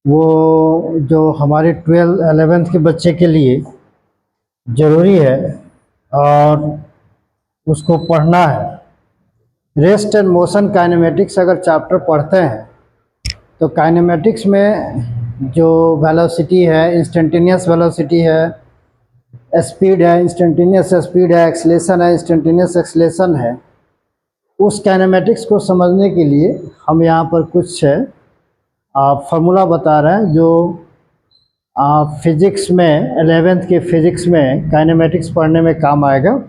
वो जो हमारे 12th-11th के बच्चे के लिए ज़रूरी है और उसको पढ़ना है। रेस्ट एंड मोशन काइनेमेटिक्स अगर चैप्टर पढ़ते हैं तो काइनेमेटिक्स में जो वेलोसिटी है, इंस्टेंटेनियस वेलोसिटी है, स्पीड है, इंस्टेंटेनियस स्पीड है, एक्सेलेरेशन है, इंस्टेंटेनियस एक्सेलेरेशन है, उस काइनेमेटिक्स को समझने के लिए हम यहाँ पर कुछ फार्मूला बता रहे हैं जो फिज़िक्स में 11th के फिज़िक्स में काइनेमेटिक्स पढ़ने में काम आएगा।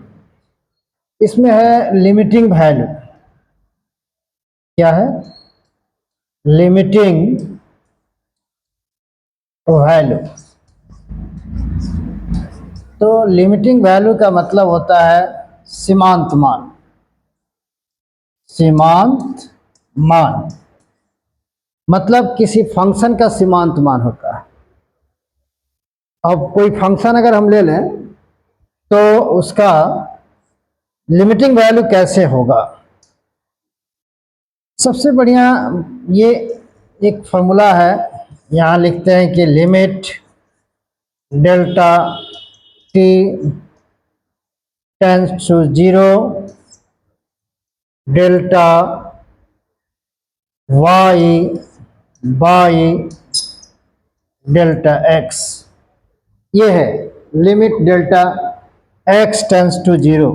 इसमें है लिमिटिंग वैल्यू। क्या है? Limiting value. तो लिमिटिंग वैल्यू का मतलब होता है सीमांत मान। सीमांत मान मतलब किसी फंक्शन का सीमांत मान होता है। अब कोई फंक्शन अगर हम ले लें तो उसका लिमिटिंग वैल्यू कैसे होगा? सबसे बढ़िया ये एक फार्मूला है, यहाँ लिखते हैं कि limit delta t tends to 0 delta y by delta x। ये है limit delta x tends to 0।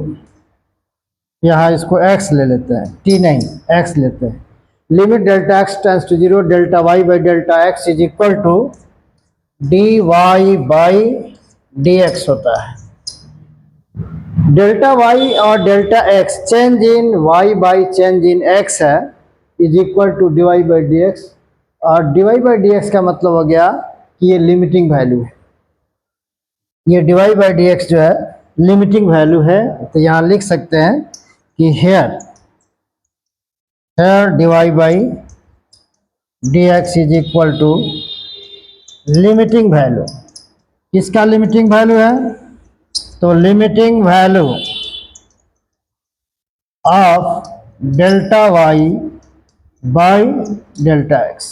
यहाँ इसको x ले लेते हैं, t नहीं x लेते हैं। Limit delta x tends to 0 delta y by delta x is equal to dy by dx होता है। डेल्टा y और delta x change in y by change in x है, is equal to dy by dx। और dy by dx का मतलब हो गया कि ये लिमिटिंग वैल्यू है। ये dy बाई dx जो है लिमिटिंग वैल्यू है। तो यहाँ लिख सकते हैं कि here dy by dx is equal to limiting value. किसका लिमिटिंग वैल्यू है? तो limiting value of delta y by delta x।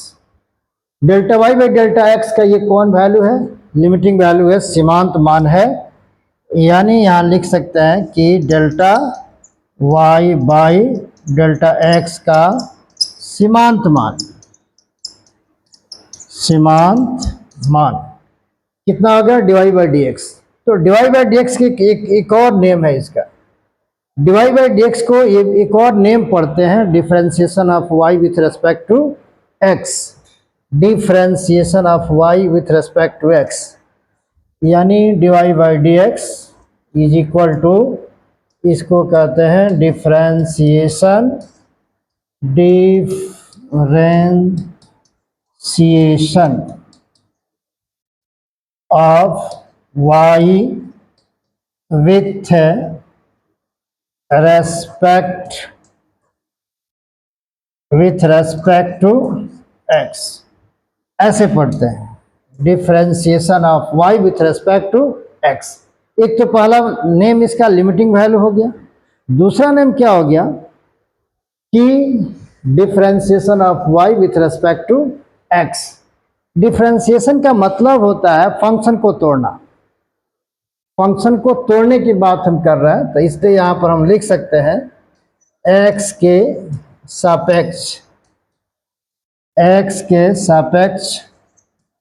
Delta y by delta x का ये कौन वैल्यू है? लिमिटिंग वैल्यू है, सीमांत मान है। यानी यहाँ लिख सकते हैं कि delta y by delta x का सीमांत मान। सीमांत मान कितना हो गया? dy by dx। तो dy बाई dx की एक और नेम है इसका। dy बाई dx को एक और नेम पढ़ते हैं, differentiation of y with respect to x। Differentiation of y with respect to x यानी dy by dx is equal to, इसको कहते हैं differentiation of y with respect to x। ऐसे पढ़ते हैं, differentiation of y with respect to x। एक तो पहला नेम इसका लिमिटिंग वैल्यू हो गया। दूसरा नेम क्या हो गया कि differentiation of y with respect to x। Differentiation का मतलब होता है फंक्शन को तोड़ना। फंक्शन को तोड़ने की बात हम कर रहे हैं, तो इसलिए यहाँ पर हम लिख सकते हैं x के सापेक्ष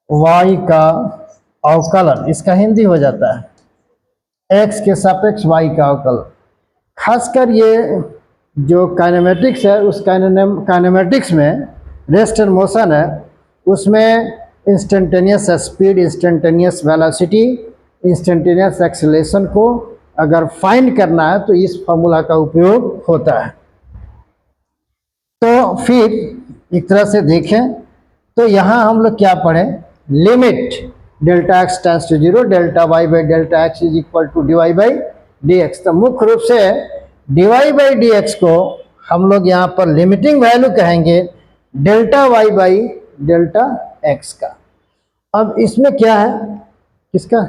y का अवकलन, इसका हिंदी हो जाता है x के सापेक्ष y का अवकलन। खासकर ये जो काइनेमेटिक्स है, उस काइनेमेटिक्स में रेस्ट एंड मोशन है, उसमें instantaneous speed, instantaneous velocity, instantaneous acceleration को अगर फाइंड करना है तो इस फार्मूला का उपयोग होता है। तो फिर एक तरह से देखें तो यहाँ हम लोग क्या पढ़ें? Limit delta x tends to 0 delta y by delta x is equal to dy by dx। तो मुख्य रूप से dy बाई dx को हम लोग यहाँ पर लिमिटिंग वैल्यू कहेंगे delta y by delta x का। अब इसमें क्या है, किसका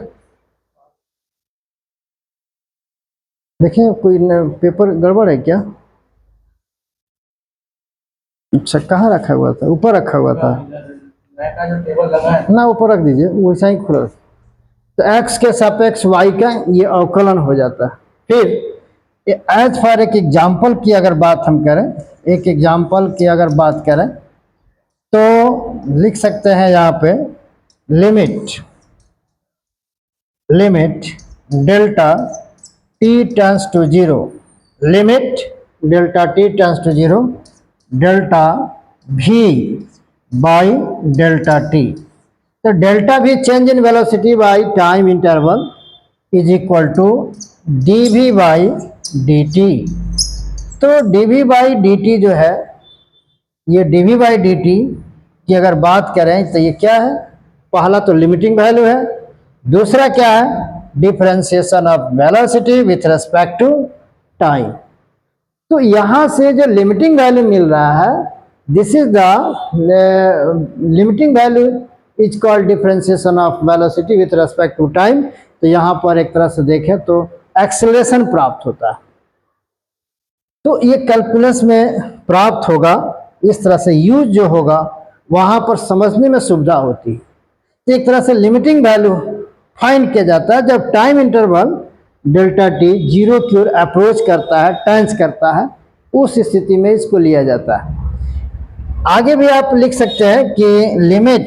देखें, कोई पेपर गड़बड़ है क्या? अच्छा, कहाँ रखा हुआ था? ऊपर रखा हुआ था। का जो टेबल लगा है ना ऊपर रख दीजिए, वैसा ही खुला। तो x के सापेक्ष y का ये अवकलन हो जाता है। फिर एज फॉर एक एग्जाम्पल की अगर बात हम करें, एक एग्जाम्पल की अगर बात करें तो लिख सकते हैं यहाँ पे limit delta t tends to 0, limit delta t tends to 0 delta v by delta t। तो डेल्टा भी change in velocity by time interval is equal to D V by D T. तो D V by D T जो है, ये D V by D T की अगर बात करें तो ये क्या है, पहला तो लिमिटिंग वैल्यू है, दूसरा क्या है, differentiation of velocity with respect to time. तो यहाँ से जो लिमिटिंग वैल्यू मिल रहा है, this is the limiting value is called differentiation of velocity with respect to time. तो यहाँ पर एक तरह से देखें तो एक्सेलरेशन प्राप्त होता है। तो ये कैलकुलस में प्राप्त होगा, इस तरह से यूज जो होगा वहाँ पर समझने में सुविधा होती है। तो एक तरह से लिमिटिंग वैल्यू फाइंड किया जाता है जब टाइम इंटरवल डेल्टा टी 0 की ओर अप्रोच करता है, टेंस करता है, उस स्थिति में इसको लिया जाता है। आगे भी आप लिख सकते हैं कि लिमिट,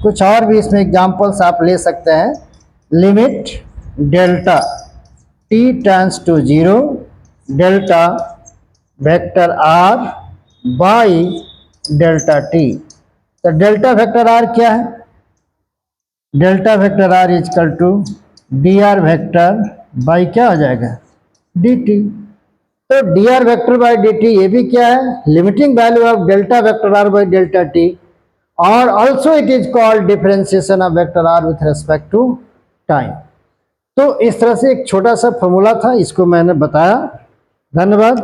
कुछ और भी इसमें एग्जांपल्स आप ले सकते हैं। Limit delta t tends to 0 delta vector r by delta t। तो डेल्टा वेक्टर r क्या है, delta vector r is equal to D R vector by क्या हो जाएगा, डी टी। तो D R vector by D T ये भी क्या है, limiting value of delta vector R by delta T, और also it is called differentiation of vector R with respect to time. तो इस तरह से एक छोटा सा फॉर्मूला था, इसको मैंने बताया। धन्यवाद।